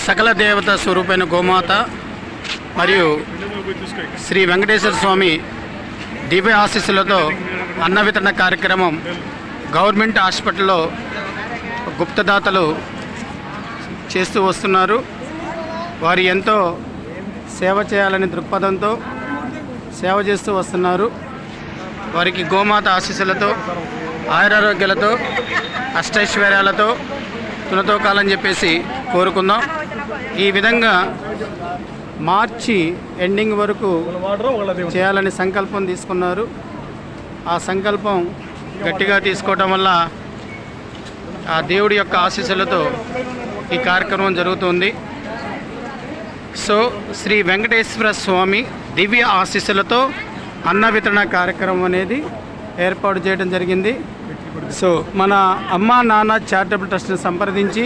సకల దేవత స్వరూపైన గోమాత మరియు శ్రీ వెంకటేశ్వర స్వామి దివ్య ఆశీస్సులతో అన్న వితరణ కార్యక్రమం గవర్నమెంట్ హాస్పిటల్లో గుప్తదాతలు చేస్తూ వస్తున్నారు. వారు ఎంతో సేవ చేయాలని దృక్పథంతో సేవ చేస్తూ వస్తున్నారు. వారికి గోమాత ఆశీస్సులతో ఆయురారోగ్యాలతో అష్టైశ్వర్యాలతో తులతోకాలని చెప్పేసి కోరుకుందాం. ఈ విధంగా మార్చి ఎండింగ్ వరకు చేయాలని సంకల్పం తీసుకున్నారు. ఆ సంకల్పం గట్టిగా తీసుకోవటం వల్ల ఆ దేవుడి యొక్క ఆశీస్సులతో ఈ కార్యక్రమం జరుగుతుంది. సో శ్రీ వెంకటేశ్వర స్వామి దివ్య ఆశీస్సులతో అన్న వితరణ కార్యక్రమం అనేది ఏర్పాటు చేయడం జరిగింది. సో మన అమ్మా నాన్న చారిటబుల్ ట్రస్ట్ని సంప్రదించి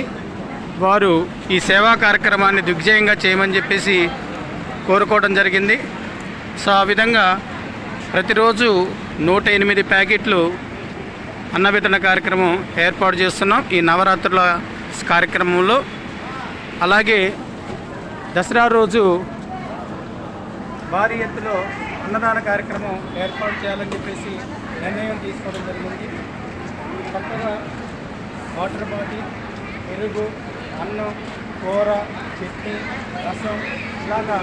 వారు ఈ సేవా కార్యక్రమాన్ని దిగ్విజయంగా చేయమని చెప్పేసి కోరుకోవడం జరిగింది. సో ఆ విధంగా ప్రతిరోజు 108 ప్యాకెట్లు అన్న వితరణ కార్యక్రమం ఏర్పాటు చేస్తున్నాం ఈ నవరాత్రుల కార్యక్రమంలో. అలాగే దసరా రోజు భారీ ఎత్తులో అన్నదాన కార్యక్రమం ఏర్పాటు చేయాలని చెప్పేసి నిర్ణయం తీసుకోవడం జరిగింది. కొత్తగా వాటర్ బాటిల్, పెరుగు, అన్నం, కూర, చట్నీ, రసం ఇలాగా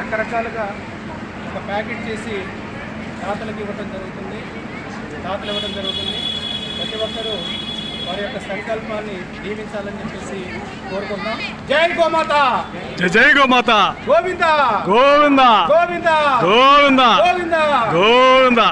రకరకాలుగా ఒక ప్యాకెట్ చేసి దాతలకు ఇవ్వడం జరుగుతుంది. ప్రతి ఒక్కరూ వారి యొక్క సంకల్పాన్ని దీవించాలని చెప్పేసి కోరుకుందాం. జై గోమాత, జై గోమాత, గోవింద గోవింద, గోవింద, గోవింద, గోవింద, గోవింద.